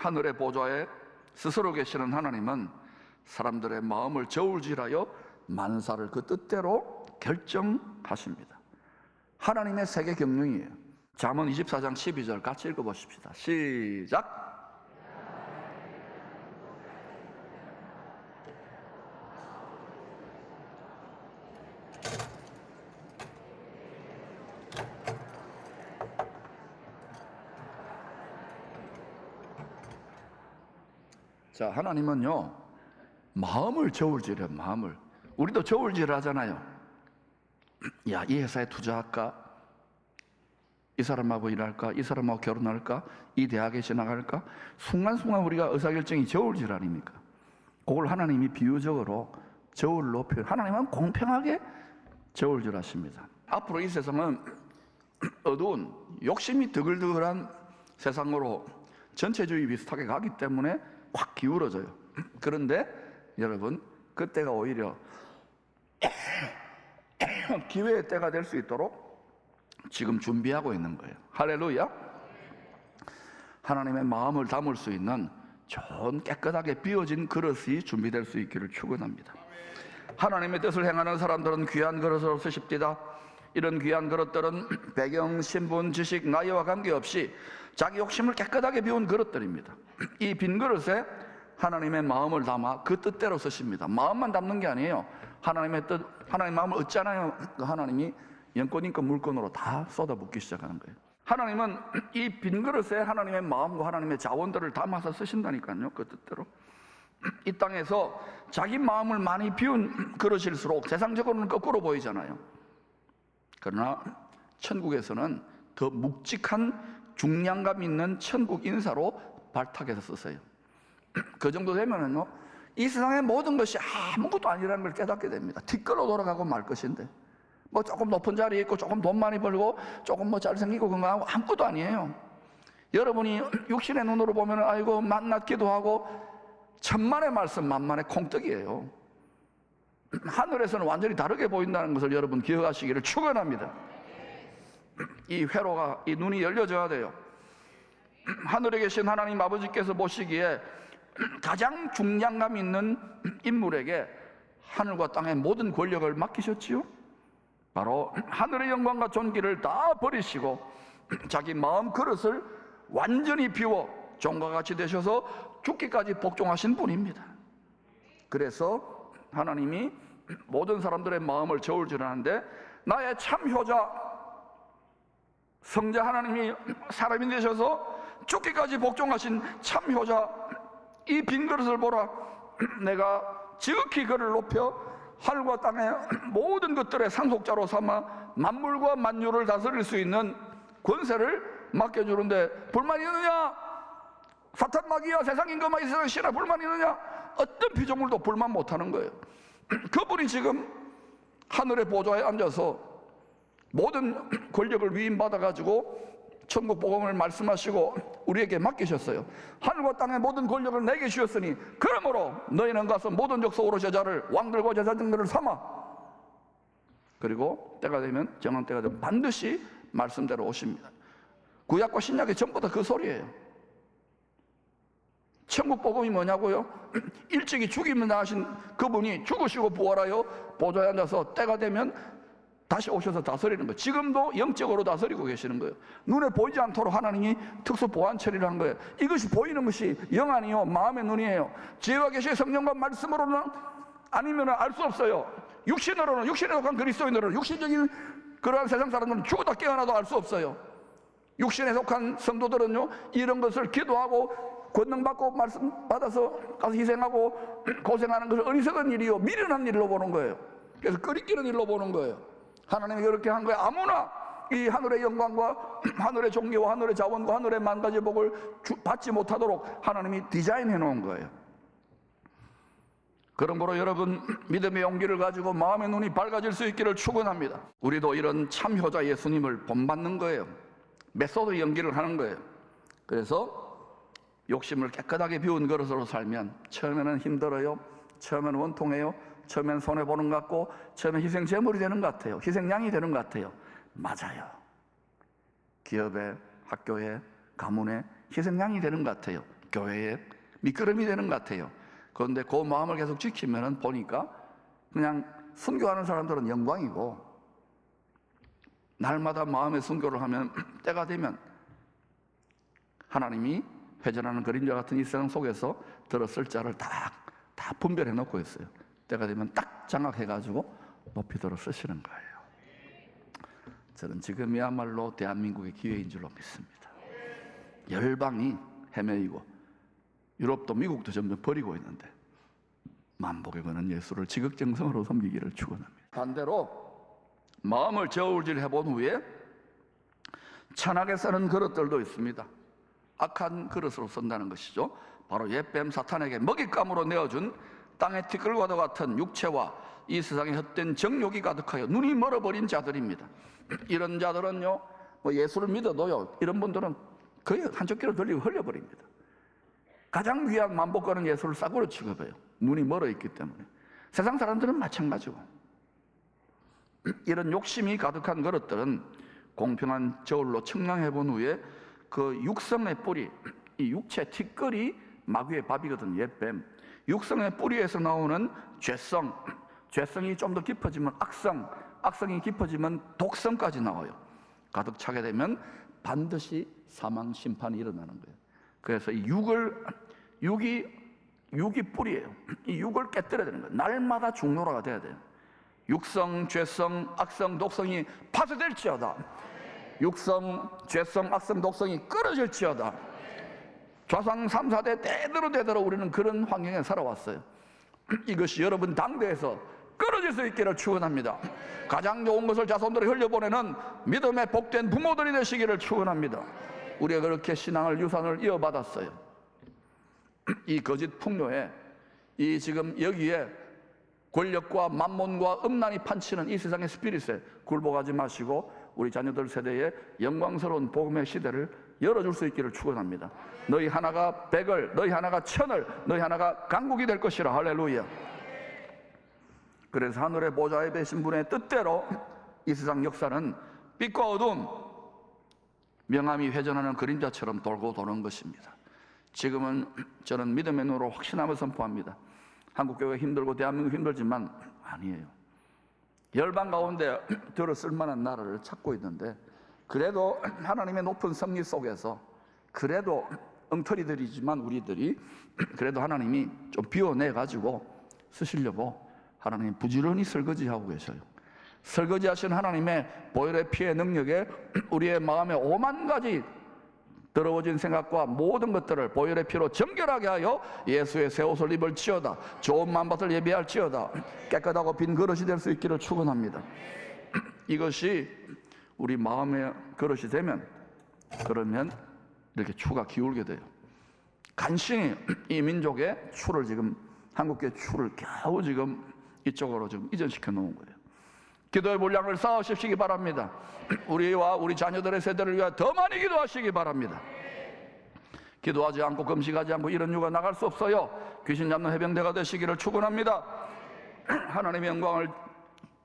하늘의 보좌에 스스로 계시는 하나님은 사람들의 마음을 저울질하여 만사를 그 뜻대로 결정하십니다. 하나님의 세계 경륜이에요. 잠언 24장 12절 같이 읽어보십시다. 시작! 자, 하나님은요, 마음을 저울질해요. 마음을. 우리도 저울질을 하잖아요. 야, 이 회사에 투자할까? 이 사람하고 일할까? 이 사람하고 결혼할까? 이 대학에 진학할까? 순간순간 우리가 의사결정이 저울질 아닙니까? 그걸 하나님이 비유적으로 저울로 표현. 하나님은 공평하게 저울질 하십니다. 앞으로 이 세상은 어두운 욕심이 드글드글한 세상으로 전체주의 비슷하게 가기 때문에 확 기울어져요. 그런데 여러분, 그때가 오히려 기회의 때가 될 수 있도록 지금 준비하고 있는 거예요. 할렐루야. 하나님의 마음을 담을 수 있는 좋은 깨끗하게 비워진 그릇이 준비될 수 있기를 축원합니다. 하나님의 뜻을 행하는 사람들은 귀한 그릇으로 쓰십니다. 이런 귀한 그릇들은 배경, 신분, 지식, 나이와 관계없이 자기 욕심을 깨끗하게 비운 그릇들입니다. 이 빈 그릇에 하나님의 마음을 담아 그 뜻대로 쓰십니다. 마음만 담는 게 아니에요. 하나님의 뜻, 하나님의 마음을 얻잖아요. 하나님이 연꽃인과 물건으로 다 쏟아붓기 시작하는 거예요. 하나님은 이 빈 그릇에 하나님의 마음과 하나님의 자원들을 담아서 쓰신다니까요. 그 뜻대로. 이 땅에서 자기 마음을 많이 비운 그릇일수록 세상적으로는 거꾸로 보이잖아요. 그러나 천국에서는 더 묵직한 중량감 있는 천국 인사로 발탁해서 쓰세요. 그 정도 되면은요, 이 세상의 모든 것이 아무것도 아니라는 걸 깨닫게 됩니다. 뒷걸로 돌아가고 말 것인데, 뭐 조금 높은 자리에 있고 조금 돈 많이 벌고 조금 뭐 잘생기고 건강하고 아무것도 아니에요. 여러분이 육신의 눈으로 보면은 아이고 만났 기도하고 천만의 말씀 만만의 콩떡이에요. 하늘에서는 완전히 다르게 보인다는 것을 여러분 기억하시기를 축원합니다. 이 회로가, 이 눈이 열려져야 돼요. 하늘에 계신 하나님 아버지께서 보시기에 가장 중량감 있는 인물에게 하늘과 땅의 모든 권력을 맡기셨지요. 바로 하늘의 영광과 존귀를 다 버리시고 자기 마음 그릇을 완전히 비워 종과 같이 되셔서 죽기까지 복종하신 분입니다. 그래서 하나님이 모든 사람들의 마음을 저울질하는데, 나의 참 효자 성자 하나님이 사람이 되셔서 죽기까지 복종하신 참 효자, 이 빈 그릇을 보라. 내가 지극히 그를 높여 하늘과 땅의 모든 것들의 상속자로 삼아 만물과 만유를 다스릴 수 있는 권세를 맡겨주는데 불만이 있느냐? 사탄 마귀야, 세상 임금아, 이 세상 신하 불만이 있느냐? 어떤 피조물도 불만 못하는 거예요. 그분이 지금 하늘의 보좌에 앉아서 모든 권력을 위임받아가지고 천국 복음을 말씀하시고 우리에게 맡기셨어요. 하늘과 땅의 모든 권력을 내게 주셨으니 그러므로 너희는 가서 모든 족속으로 제자를, 왕들과 제사장들을 삼아. 그리고 때가 되면, 정한 때가 되면 반드시 말씀대로 오십니다. 구약과 신약이 전부 다 그 소리예요. 천국 복음이 뭐냐고요? 일찍이 죽임을 당하신 그분이 죽으시고 부활하여 보좌에 앉아서 때가 되면 다시 오셔서 다스리는 거예요. 지금도 영적으로 다스리고 계시는 거예요. 눈에 보이지 않도록 하나님이 특수 보안 처리를 한 거예요. 이것이 보이는 것이 영 아니요 마음의 눈이에요. 지혜와 계시의 성령과 말씀으로는 아니면 알 수 없어요. 육신으로는, 육신에 속한 그리스도인으로는, 육신적인 그러한 세상 사람들은 죽어도 깨어나도 알 수 없어요. 육신에 속한 성도들은요, 이런 것을 기도하고 권능받고 말씀 받아서 가서 희생하고 고생하는 것을 어리석은 일이요 미련한 일로 보는 거예요. 그래서 끄리끼는 일로 보는 거예요. 하나님이 그렇게 한 거예요. 아무나 이 하늘의 영광과 하늘의 존귀와 하늘의 자원과 하늘의 만 가지 복을 받지 못하도록 하나님이 디자인해 놓은 거예요. 그러므로 여러분, 믿음의 용기를 가지고 마음의 눈이 밝아질 수 있기를 축원합니다. 우리도 이런 참 효자 예수님을 본받는 거예요. 메소드 연기를 하는 거예요. 그래서 욕심을 깨끗하게 비운 그릇으로 살면 처음에는 힘들어요. 처음에는 원통해요. 처음엔 손해보는 것 같고, 처음엔 희생 제물이 되는 것 같아요. 희생양이 되는 것 같아요. 맞아요. 기업에, 학교에, 가문에 희생양이 되는 것 같아요. 교회에 미끄럼이 되는 것 같아요. 그런데 그 마음을 계속 지키면은 보니까 그냥 순교하는 사람들은 영광이고, 날마다 마음의 순교를 하면 때가 되면 하나님이 회전하는 그림자 같은 이 세상 속에서 들었을 자를 다 분별해 놓고 있어요. 때가 되면 딱 장악해가지고 높이 들어 쓰시는 거예요. 저는 지금이야말로 대한민국의 기회인 줄로 믿습니다. 열방이 헤매이고 유럽도 미국도 점점 버리고 있는데 만복에 거는 예수를 지극정성으로 섬기기를 축원합니다. 반대로 마음을 저울질해 본 후에 천하게 쓰는 그릇들도 있습니다. 악한 그릇으로 쓴다는 것이죠. 바로 옛뱀 사탄에게 먹잇감으로 내어준 땅의 티끌과도 같은 육체와 이 세상의 헛된 정욕이 가득하여 눈이 멀어버린 자들입니다. 이런 자들은요, 뭐 예수를 믿어도요, 이런 분들은 거의 한쪽 귀로 돌리고 흘려버립니다. 가장 귀한 만복가는 예수를 싸구려 취급해요. 눈이 멀어 있기 때문에. 세상 사람들은 마찬가지고, 이런 욕심이 가득한 그릇들은 공평한 저울로 측량해 본 후에 그 육성의 뿌리, 이 육체 티끌이 마귀의 밥이거든. 옛뱀. 육성의 뿌리에서 나오는 죄성이 좀 더 깊어지면 악성이 깊어지면 독성까지 나와요. 가득 차게 되면 반드시 사망 심판이 일어나는 거예요. 그래서 이 육이 뿌리예요. 이 육을 깨뜨려야 되는 거예요. 날마다 중노라가 돼야 돼요. 육성, 죄성, 악성, 독성이 파쇄될지어다. 육성, 죄성, 악성, 독성이 끊어질지어다. 조상 3, 4대 대대로 우리는 그런 환경에 살아왔어요. 이것이 여러분 당대에서 끊어질 수 있기를 축원합니다. 가장 좋은 것을 자손들이 흘려보내는 믿음의 복된 부모들이 되시기를 축원합니다. 우리가 그렇게 신앙을 유산을 이어받았어요. 이 거짓 풍요에, 이 지금 여기에 권력과 만몬과 음란이 판치는 이 세상의 스피릿에 굴복하지 마시고 우리 자녀들 세대에 영광스러운 복음의 시대를 열어줄 수 있기를 축원합니다. 너희 하나가 100을, 너희 하나가 1000을, 너희 하나가 강국이 될 것이라. 할렐루야. 그래서 하늘의 보좌에 계신 분의 뜻대로 이 세상 역사는 빛과 어둠, 명암이 회전하는 그림자처럼 돌고 도는 것입니다. 지금은 저는 믿음의 눈으로 확신하며 선포합니다. 한국교회가 힘들고 대한민국 힘들지만 아니에요. 열방 가운데 들어 쓸만한 나라를 찾고 있는데, 그래도 하나님의 높은 섭리 속에서 그래도 엉터리들이지만 우리들이 그래도 하나님이 좀 비워내가지고 쓰시려고 하나님 부지런히 설거지하고 계셔요. 설거지하신 하나님의 보혈의 피의 능력에 우리의 마음에 5만 가지 더러워진 생각과 모든 것들을 보혈의 피로 정결하게 하여 예수의 새 옷을 입을지어다. 좋은 만밭을 예비할지어다. 깨끗하고 빈 그릇이 될 수 있기를 축원합니다. 이것이 우리 마음의 그릇이 되면, 그러면 이렇게 추가 기울게 돼요. 간신히 이 민족의 추를 지금, 한국의 추를 겨우 지금 이쪽으로 지금 이전시켜 놓은 거예요. 기도의 분량을 쌓으시기 바랍니다. 우리와 우리 자녀들의 세대를 위하여 더 많이 기도하시기 바랍니다. 기도하지 않고 금식하지 않고 이런 유가 나갈 수 없어요. 귀신 잡는 해병대가 되시기를 축원합니다. 하나님의 영광을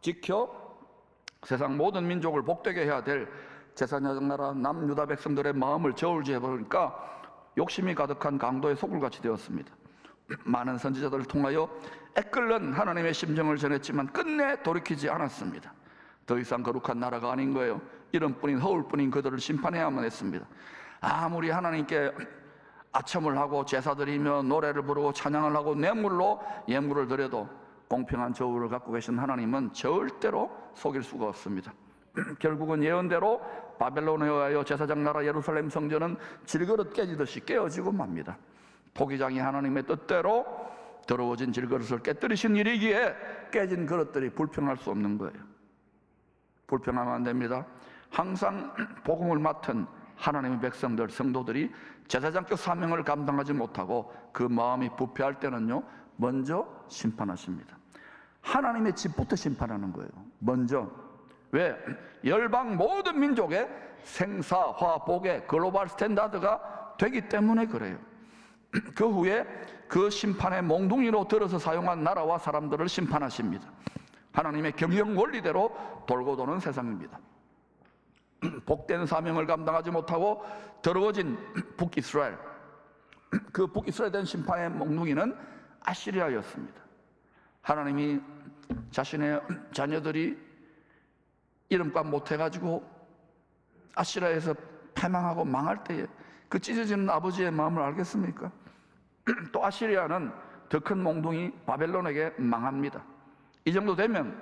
지켜 세상 모든 민족을 복되게 해야 될 제사장 나라 남유다 백성들의 마음을 저울질해 보니까 욕심이 가득한 강도의 소굴같이 되었습니다. 많은 선지자들을 통하여 애끓는 하나님의 심정을 전했지만 끝내 돌이키지 않았습니다. 더 이상 거룩한 나라가 아닌 거예요. 이름뿐인 허울뿐인 그들을 심판해야만 했습니다. 아무리 하나님께 아첨을 하고 제사드리며 노래를 부르고 찬양을 하고 뇌물로 예물을 드려도 공평한 저울을 갖고 계신 하나님은 절대로 속일 수가 없습니다. 결국은 예언대로 바벨론에 의하여 제사장 나라 예루살렘 성전은 질그릇 깨지듯이 깨어지고 맙니다. 토기장이 하나님의 뜻대로 더러워진 질그릇을 깨뜨리신 일이기에 깨진 그릇들이 불평할 수 없는 거예요. 불평하면 안 됩니다. 항상 복음을 맡은 하나님의 백성들, 성도들이 제사장적 사명을 감당하지 못하고 그 마음이 부패할 때는요, 먼저 심판하십니다. 하나님의 집부터 심판하는 거예요. 먼저. 왜? 열방 모든 민족의 생사, 화, 복의 글로벌 스탠다드가 되기 때문에 그래요. 그 후에 그 심판의 몽둥이로 들어서 사용한 나라와 사람들을 심판하십니다. 하나님의 경영 원리대로 돌고 도는 세상입니다. 복된 사명을 감당하지 못하고 더러워진 북이스라엘, 그 북이스라엘 된 심판의 몽둥이는 아시리아였습니다. 하나님이 자신의 자녀들이 이름값 못해가지고 아시리아에서 패망하고 망할 때에 그 찢어지는 아버지의 마음을 알겠습니까? 또 아시리아는 더 큰 몽둥이 바벨론에게 망합니다. 이 정도 되면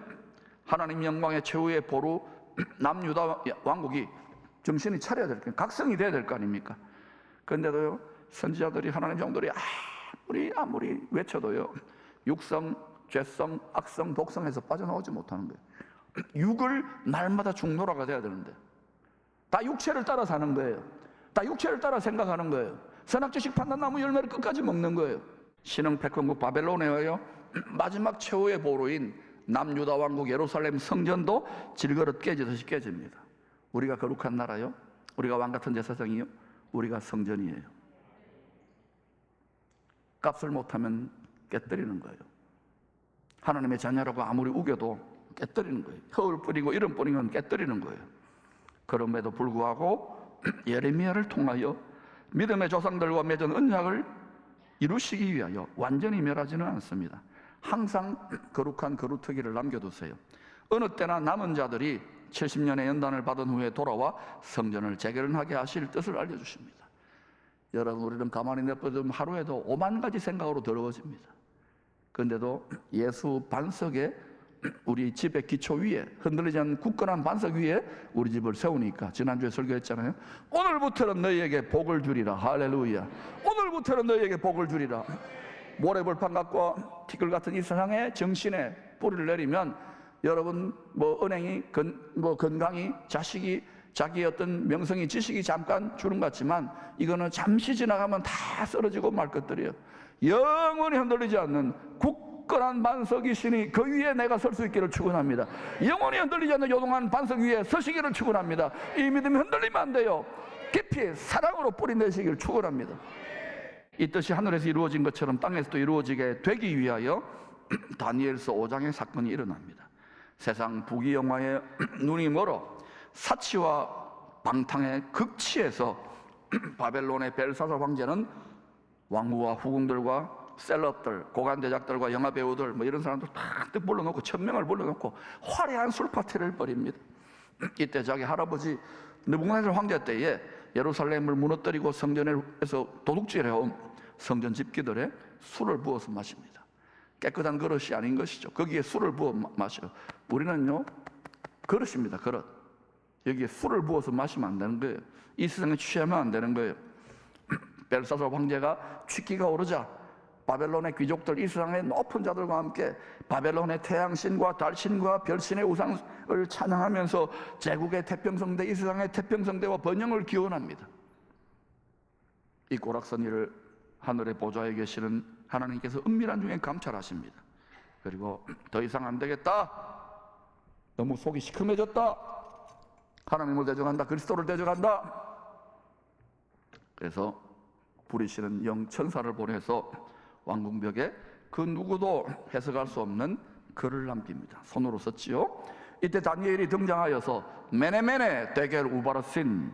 하나님 영광의 최후의 보루 남유다 왕국이 정신이 차려야 될 거예요. 각성이 돼야 될 거 아닙니까? 그런데도요, 선지자들이, 하나님 종들이 아무리 외쳐도요, 육성, 죄성, 악성, 독성에서 빠져나오지 못하는 거예요. 육을 날마다 죽노라가 돼야 되는데 다 육체를 따라 사는 거예요. 다 육체를 따라 생각하는 거예요. 선악지식 판단나무 열매를 끝까지 먹는 거예요. 신흥 패권국 바벨론에 의하여 마지막 최후의 보루인 남유다 왕국 예루살렘 성전도 질그릇 깨지듯이 깨집니다. 우리가 거룩한 나라요, 우리가 왕같은 제사장이요, 우리가 성전이에요. 값을 못하면 깨뜨리는 거예요. 하나님의 자녀라고 아무리 우겨도 깨뜨리는 거예요. 혀를 뿌리고 이름 뿌리면 깨뜨리는 거예요. 그럼에도 불구하고 예레미야를 통하여 믿음의 조상들과 맺은 언약을 이루시기 위하여 완전히 멸하지는 않습니다. 항상 거룩한 거루터기를 남겨두세요. 어느 때나 남은 자들이 70년의 연단을 받은 후에 돌아와 성전을 재결연하게 하실 뜻을 알려주십니다. 여러분, 우리는 가만히 내버려두면 하루에도 5만 가지 생각으로 더러워집니다. 그런데도 예수 반석에, 우리 집의 기초 위에, 흔들리지 않는 굳건한 반석 위에 우리 집을 세우니까, 지난주에 설교했잖아요. 오늘부터는 너희에게 복을 주리라. 할렐루야. 오늘부터는 너희에게 복을 주리라. 모래벌판 같고 티끌 같은 이 세상에 정신에 뿌리를 내리면 여러분, 은행이, 건강이, 자식이, 자기의 어떤 명성이, 지식이 잠깐 주는 것 같지만 이거는 잠시 지나가면 다 쓰러지고 말 것들이에요. 영원히 흔들리지 않는 굳건한 반석이시니 그 위에 내가 설 수 있기를 축원합니다. 영원히 흔들리지 않는 요동한 반석 위에 서시기를 축원합니다. 이 믿음이 흔들리면 안 돼요. 깊이 사랑으로 뿌리 내시기를 축원합니다. 이 뜻이 하늘에서 이루어진 것처럼 땅에서도 이루어지게 되기 위하여 다니엘서 5장의 사건이 일어납니다. 세상 부귀영화에 눈이 멀어 사치와 방탕의 극치에서 바벨론의 벨사살 황제는 왕후와 후궁들과 셀럽들, 고관대작들과 영화배우들 이런 사람들 다 불러놓고 1000명을 불러놓고 화려한 술파티를 벌입니다. 이때 자기 할아버지 느부갓네살 황제 때에 예루살렘을 무너뜨리고 성전에서 도둑질해온 성전 집기들의 술을 부어서 마십니다. 깨끗한 그릇이 아닌 것이죠. 거기에 술을 부어 마셔요. 우리는요, 그릇입니다. 그릇. 여기에 술을 부어서 마시면 안 되는 거예요. 이 세상에 취하면 안 되는 거예요. 벨사살 황제가 취기가 오르자 바벨론의 귀족들, 이 세상의 높은 자들과 함께 바벨론의 태양신과 달신과 별신의 우상을 찬양하면서 제국의 태평성대, 이 세상의 태평성대와 번영을 기원합니다. 이 고락선이를 하늘의 보좌에 계시는 하나님께서 은밀한 중에 감찰하십니다. 그리고 더 이상 안 되겠다, 너무 속이 시큼해졌다, 하나님을 대적한다, 그리스도를 대적한다. 그래서 부리시는 영 천사를 보내서 왕궁벽에 그 누구도 해석할 수 없는 글을 남깁니다. 손으로 썼지요. 이때 다니엘이 등장하여서 메네메네 데겔 우바르신,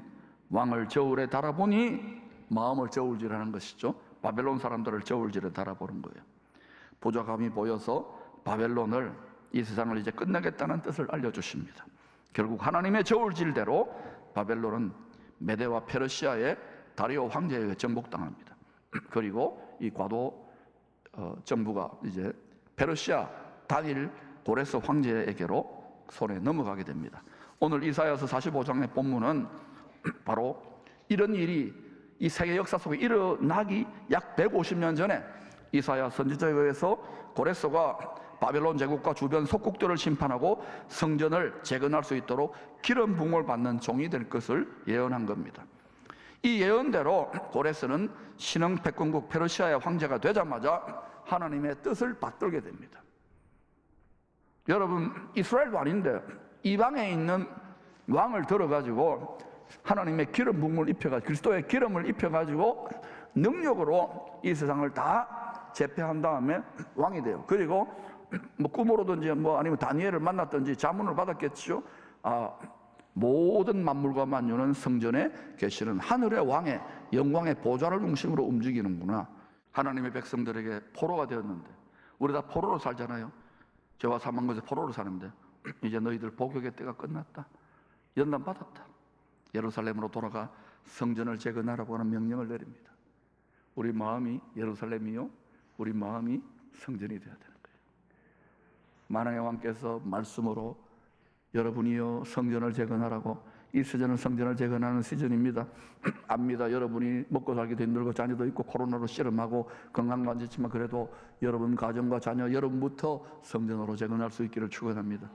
왕을 저울에 달아보니 마음을 저울질하는 것이죠. 바벨론 사람들을 저울질에 달아보는 거예요. 보좌감이 보여서 바벨론을, 이 세상을 이제 끝내겠다는 뜻을 알려주십니다. 결국 하나님의 저울질대로 바벨론은 메대와 페르시아의 다리오 황제에게 정복당합니다. 그리고 이 과도 정부가 이제 페르시아 다닐 고레스 황제에게로 손에 넘어가게 됩니다. 오늘 이사야서 45장의 본문은 바로 이런 일이 이 세계 역사 속에 일어나기 약 150년 전에 이사야 선지자에 의해서 고레스가 바벨론 제국과 주변 속국들을 심판하고 성전을 재건할 수 있도록 기름 부음을 받는 종이 될 것을 예언한 겁니다. 이 예언대로 고레스는 신흥 패권국 페르시아의 황제가 되자마자 하나님의 뜻을 받들게 됩니다. 여러분, 이스라엘도 아닌데 이방에 있는 왕을 들어가지고 하나님의 기름 부음을 입혀가지고, 그리스도의 기름을 입혀가지고 능력으로 이 세상을 다 제패한 다음에 왕이 돼요. 그리고 꿈으로든지 아니면 다니엘을 만났든지 자문을 받았겠죠. 모든 만물과 만유는 성전에 계시는 하늘의 왕의 영광의 보좌를 중심으로 움직이는구나. 하나님의 백성들에게 포로가 되었는데, 우리 다 포로로 살잖아요. 저와 사망 곳에 포로로 사는데, 이제 너희들 복역의 때가 끝났다. 연단 받았다. 예루살렘으로 돌아가 성전을 재건하라고 하는 명령을 내립니다. 우리 마음이 예루살렘이요, 우리 마음이 성전이 되어야 되는 거예요. 만왕의 왕께서 말씀으로 여러분이요 성전을 재건하라고, 이 시즌은 성전을 재건하는 시즌입니다. 압니다. 여러분이 먹고 살기도 힘들고 자녀도 있고 코로나로 씨름하고 건강도 안 좋지만 그래도 여러분 가정과 자녀, 여러분부터 성전으로 재건할 수 있기를 축원합니다.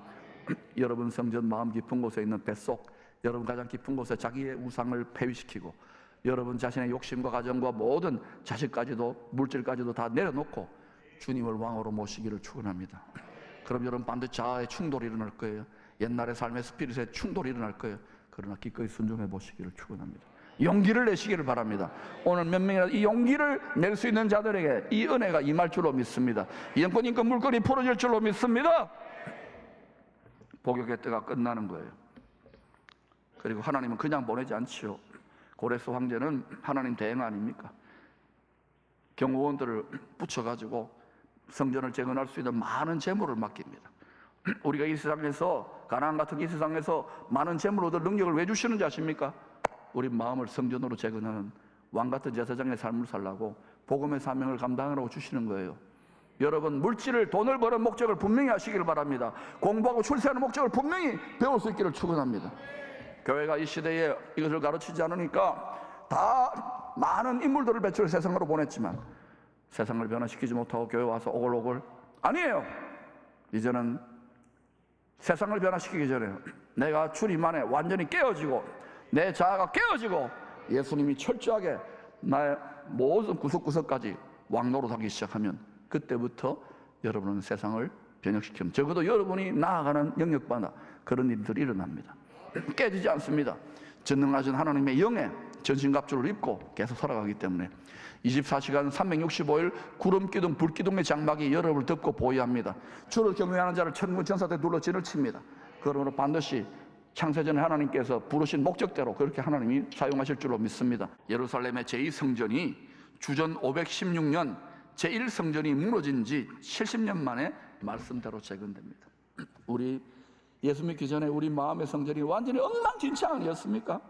여러분 성전 마음 깊은 곳에 있는 뱃속, 여러분 가장 깊은 곳에 자기의 우상을 폐위시키고, 여러분 자신의 욕심과 가정과 모든 자식까지도 물질까지도 다 내려놓고 주님을 왕으로 모시기를 축원합니다. 그럼 여러분 반드시 자아의 충돌이 일어날 거예요. 옛날의 삶의 스피릿에 충돌이 일어날 거예요. 그러나 기꺼이 순종해 보시기를 축원합니다. 용기를 내시기를 바랍니다. 오늘 몇 명이라도 이 용기를 낼 수 있는 자들에게 이 은혜가 임할 줄로 믿습니다. 영권 인권 물건이 풀어질 줄로 믿습니다. 복역의 때가 끝나는 거예요. 그리고 하나님은 그냥 보내지 않지요. 고레스 황제는 하나님 대행 아닙니까? 경호원들을 붙여가지고 성전을 재건할 수 있는 많은 재물을 맡깁니다. 우리가 이 세상에서, 가나안 같은 이 세상에서 많은 재물 얻을 능력을 왜 주시는지 아십니까? 우리 마음을 성전으로 재건하는 왕 같은 제사장의 삶을 살라고, 복음의 사명을 감당하라고 주시는 거예요. 여러분 물질을, 돈을 버는 목적을 분명히 하시기를 바랍니다. 공부하고 출세하는 목적을 분명히 배울 수 있기를 축원합니다. 교회가 이 시대에 이것을 가르치지 않으니까 다 많은 인물들을 배출해 세상으로 보냈지만 세상을 변화시키지 못하고 교회 와서 오글오글. 아니에요. 이제는 세상을 변화시키기 전에 내가 주님 안에 완전히 깨어지고 내 자아가 깨어지고 예수님이 철저하게 나의 모든 구석구석까지 왕노릇하기 시작하면 그때부터 여러분은 세상을 변혁시키면, 적어도 여러분이 나아가는 영역마다 그런 일들이 일어납니다. 깨지지 않습니다. 전능하신 하나님의 영에 전신갑주를 입고 계속 살아가기 때문에 24시간 365일 구름 기둥 불 기둥의 장막이 여러분을 덮고 보호합니다. 주를 경외하는 자를 천군 천사들이 둘러 진을 칩니다. 그러므로 반드시 창세전에 하나님께서 부르신 목적대로 그렇게 하나님이 사용하실 줄로 믿습니다. 예루살렘의 제2성전이 주전 516년 제1성전이 무너진 지 70년 만에 말씀대로 재건됩니다. 우리 예수 믿기 전에 우리 마음의 성전이 완전히 엉망진창 아니었습니까?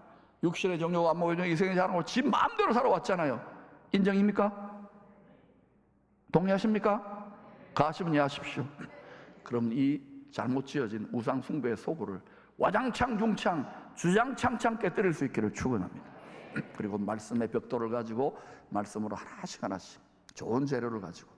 육신의 정욕, 안목의 정욕, 이생의 자랑으로 지 마음대로 살아왔잖아요. 인정입니까? 동의하십니까? 가시면 이해하십시오. 그럼 이 잘못 지어진 우상 숭배의 소굴을 와장창 중창 주장창창 깨뜨릴 수 있기를 축원합니다. 그리고 말씀의 벽돌을 가지고 말씀으로 하나씩 하나씩 좋은 재료를 가지고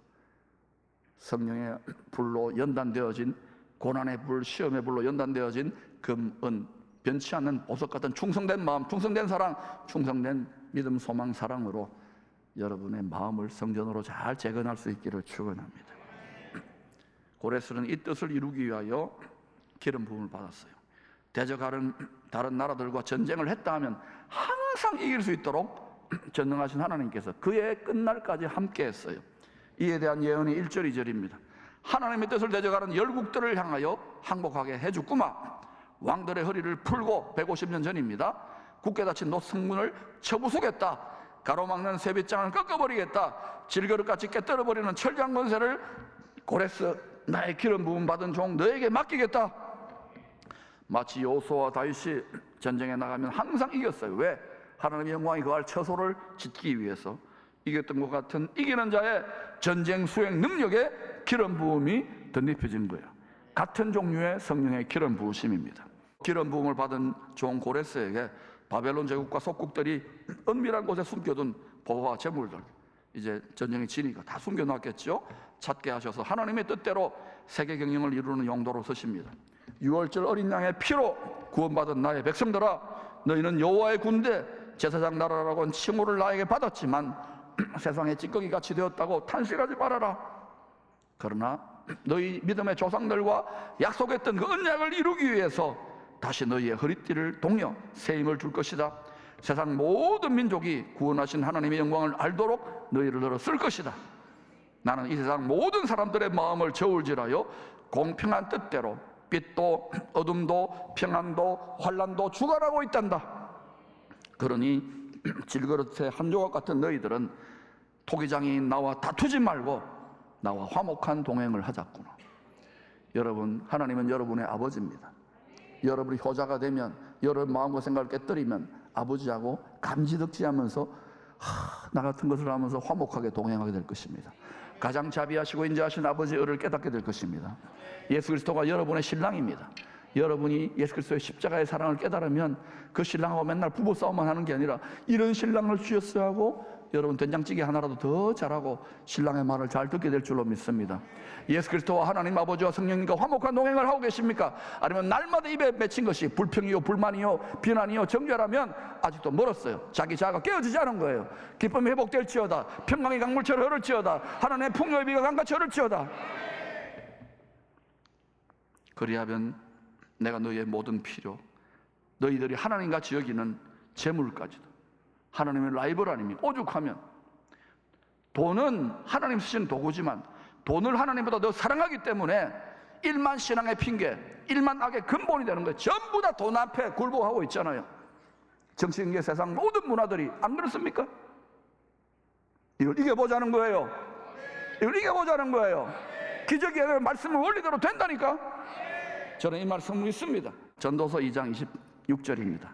성령의 불로 연단되어진, 고난의 불, 시험의 불로 연단되어진 금, 은, 변치 않는 보석 같은 충성된 마음, 충성된 사랑, 충성된 믿음, 소망, 사랑으로 여러분의 마음을 성전으로 잘 재건할 수 있기를 축원합니다. 고레스는 이 뜻을 이루기 위하여 기름 부음을 받았어요. 대적하는 다른 나라들과 전쟁을 했다 하면 항상 이길 수 있도록 전능하신 하나님께서 그의 끝날까지 함께 했어요. 이에 대한 예언이 1절 2절입니다. 하나님의 뜻을 대적하는 열국들을 향하여 항복하게 해주구마. 왕들의 허리를 풀고 150년 전입니다. 굳게 닫힌 노성문을 쳐부수겠다. 가로막는 세빛장을 꺾어버리겠다. 질그릇같이 깨뜨려버리는 철장 권세를 고레스, 나의 기름 부음 받은 종 너에게 맡기겠다. 마치 여호수아와 다윗이 전쟁에 나가면 항상 이겼어요. 왜? 하나님의 영광이 거할 처소를 짓기 위해서. 이겼던 것 같은 이기는 자의 전쟁 수행 능력에 기름 부음이 덧입혀진 거예요. 같은 종류의 성령의 기름 부으심입니다. 기름 부음을 받은 종 고레스에게 바벨론 제국과 속국들이 은밀한 곳에 숨겨둔 보화와 재물들, 이제 전쟁이 지니까 다 숨겨놨겠죠. 찾게 하셔서 하나님의 뜻대로 세계 경영을 이루는 용도로 쓰십니다. 6월절 어린 양의 피로 구원받은 나의 백성들아, 너희는 여호와의 군대, 제사장 나라라고 칭호를 나에게 받았지만 세상에 찌꺼기 같이 되었다고 탄식하지 말아라. 그러나 너희 믿음의 조상들과 약속했던 그 언약을 이루기 위해서 다시 너희의 허리띠를 동여 새 힘을 줄 것이다. 세상 모든 민족이 구원하신 하나님의 영광을 알도록 너희를 들어 쓸 것이다. 나는 이 세상 모든 사람들의 마음을 저울질하여 공평한 뜻대로 빛도 어둠도 평안도 환난도 주관하고 있단다. 그러니 질그릇의 한 조각 같은 너희들은 토기장이 나와 다투지 말고 나와 화목한 동행을 하자꾸나. 여러분, 하나님은 여러분의 아버지입니다. 여러분이 효자가 되면, 여러분 마음과 생각을 깨뜨리면 아버지하고 감지덕지하면서 나 같은 것을 하면서 화목하게 동행하게 될 것입니다. 가장 자비하시고 인자하신 아버지의 의를 깨닫게 될 것입니다. 예수 그리스도가 여러분의 신랑입니다. 여러분이 예수 그리스도의 십자가의 사랑을 깨달으면 그 신랑하고 맨날 부부싸움만 하는 게 아니라 이런 신랑을 주셨어야 하고 여러분 된장찌개 하나라도 더 잘하고 신랑의 말을 잘 듣게 될 줄로 믿습니다. 예수 그리스도와 하나님 아버지와 성령님과 화목한 동행을 하고 계십니까? 아니면 날마다 입에 맺힌 것이 불평이요 불만이요 비난이요 정죄라면 아직도 멀었어요. 자기 자아가 깨어지지 않은 거예요. 기쁨이 회복될지어다. 평강의 강물처럼 흐를지어다. 하나님의 풍요의 비가 강같이 흐를지어다. 그리하면 내가 너희의 모든 필요, 너희들이 하나님같이 여기는 재물까지도 하나님의 라이벌 아닙니까? 오죽하면 돈은 하나님 쓰시는 도구지만 돈을 하나님보다 더 사랑하기 때문에 일만 신앙의 핑계, 일만 악의 근본이 되는 거예요. 전부 다 돈 앞에 굴복하고 있잖아요. 정치경제 세상 모든 문화들이 안 그렇습니까? 이걸 이겨보자는 거예요. 이걸 이겨보자는 거예요. 기적의 말씀은 원리대로 된다니까. 저는 이 말씀을 믿습니다. 전도서 2장 26절입니다.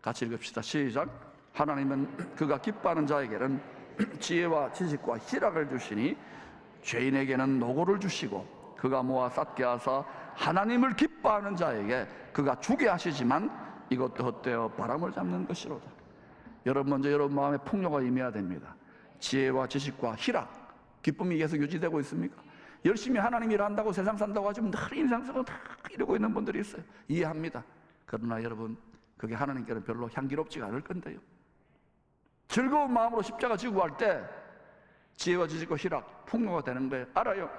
같이 읽읍시다. 시작. 하나님은 그가 기뻐하는 자에게는 지혜와 지식과 희락을 주시니 죄인에게는 노고를 주시고 그가 모아 쌓게 하사 하나님을 기뻐하는 자에게 그가 주게 하시지만 이것도 헛되어 바람을 잡는 것이로다. 여러분, 먼저 여러분 마음에 풍요가 임해야 됩니다. 지혜와 지식과 희락, 기쁨이 계속 유지되고 있습니까? 열심히 하나님 일 한다고 세상 산다고 하지만 늘 인상 쓰고 다 이러고 있는 분들이 있어요. 이해합니다. 그러나 여러분, 그게 하나님께는 별로 향기롭지가 않을 건데요. 즐거운 마음으로 십자가 지고 갈 때 지혜와 지식과 희락, 풍요가 되는 거예요. 알아요.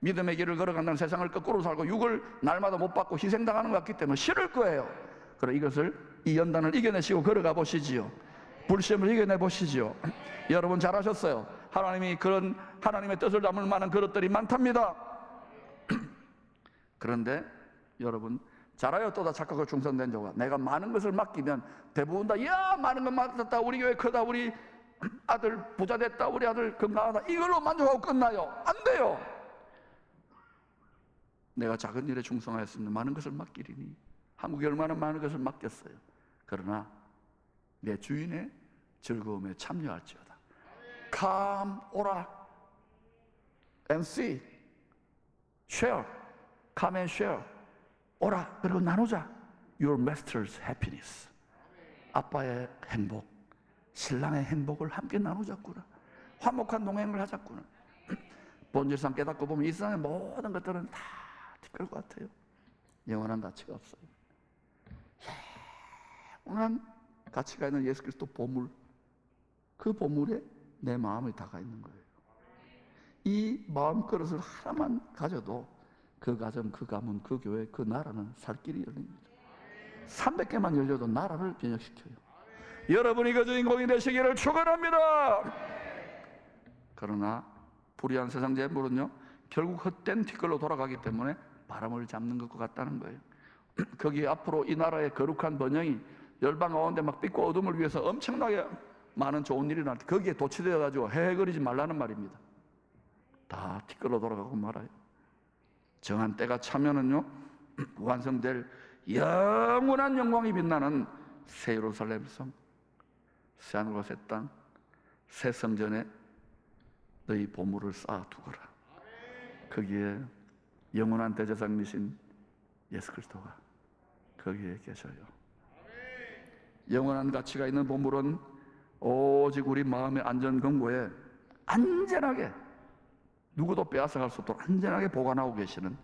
믿음의 길을 걸어간다는 세상을 거꾸로 살고 육을 날마다 못 받고 희생당하는 것 같기 때문에 싫을 거예요. 그럼 이것을, 이 연단을 이겨내시고 걸어가 보시지요. 불시험을 이겨내 보시지요. 여러분 잘하셨어요. 하나님이 그런 하나님의 뜻을 담을 만한 그릇들이 많답니다. 그런데 여러분, 잘하여 또다 착하고 충성된 자가 내가 많은 것을 맡기면 대부분 다 야 많은 것 맡았다, 우리 교회 크다, 우리 아들 부자 됐다, 우리 아들 건강하다, 이걸로 만족하고 끝나요. 안 돼요. 내가 작은 일에 충성하였으면 많은 것을 맡기리니 한국에 얼마나 많은 것을 맡겼어요. 그러나 내 주인의 즐거움에 참여할지어다. Come, 오라 and see, share, come and share. 오라, 그리고 나누자. Your master's happiness. 아빠의 행복, 신랑의 행복을 함께 나누자꾸나. 화목한 동행을 하자꾸나. 본질상 깨닫고 보면 이 세상의 모든 것들은 다 티끌 것 같아요. 영원한 가치가 없어요. 영원한 가치가 있는 예수 그리스도 보물, 그 보물에 내 마음이 다가 있는 거예요. 이 마음 그릇을 하나만 가져도 그 가정, 그 가문, 그 교회, 그 나라는 살 길이 열립니다. 300개만 열려도 나라를 변혁시켜요. 여러분이 그 주인공이 되시기를 축원합니다. 그러나 불의한 세상 재물은요, 결국 헛된 티끌로 돌아가기 때문에 바람을 잡는 것과 같다는 거예요. 거기 앞으로 이 나라의 거룩한 번영이 열방 가운데 막 빛과 어둠을 위해서 엄청나게 많은 좋은 일이 날 때 거기에 도취되어가지고 헤헤거리지 말라는 말입니다. 다 티끌로 돌아가고 말아요. 정한 때가 차면은요, 완성될 영원한 영광이 빛나는 새 예루살렘 성, 새 하늘과 새 땅, 새 성전에 너희 보물을 쌓아두거라. 거기에 영원한 대제사장이신 예수 그리스도가 거기에 계셔요. 영원한 가치가 있는 보물은 오직 우리 마음의 안전금고에 안전하게, 누구도 빼앗아갈 수 없도록 안전하게 보관하고 계시는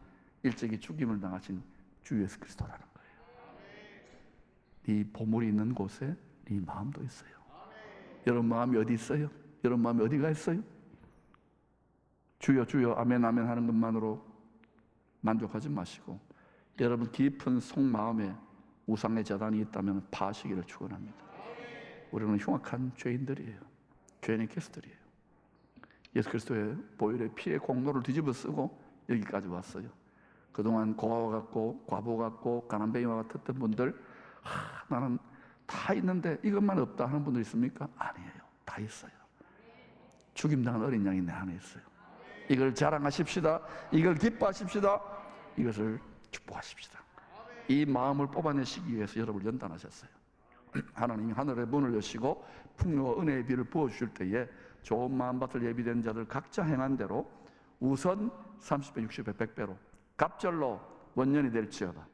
일찍이 죽임을 당하신 주 예수 그리스도라는 거예요. 이 보물이 있는 곳에 이 마음도 있어요. 여러분 마음이 어디 있어요? 여러분 마음이 어디가 있어요? 주여 주여 아멘 아멘 하는 것만으로 만족하지 마시고 여러분 깊은 속마음에 우상의 재단이 있다면 파하시기를 축원합니다. 우리는 흉악한 죄인들이에요. 죄인의 개수들이에요. 예수 그리스도의 보혈의 피의 공로를 뒤집어 쓰고 여기까지 왔어요. 그동안 고아와 같고 과부 같고 가난뱅이와 같았던 분들, 나는 다 있는데 이것만 없다 하는 분들 있습니까? 아니에요. 다 있어요. 죽임당한 어린 양이 내 안에 있어요. 이걸 자랑하십시다. 이걸 기뻐하십시다. 이것을 축복하십시다. 이 마음을 뽑아내시기 위해서 여러분을 연단하셨어요. 하나님이 하늘의 문을 여시고 풍요와 은혜의 비를 부어주실 때에 좋은 마음밭을 예비된 자들 각자 행한 대로 우선 30배, 60배, 100배로 갑절로 원년이 될지어다.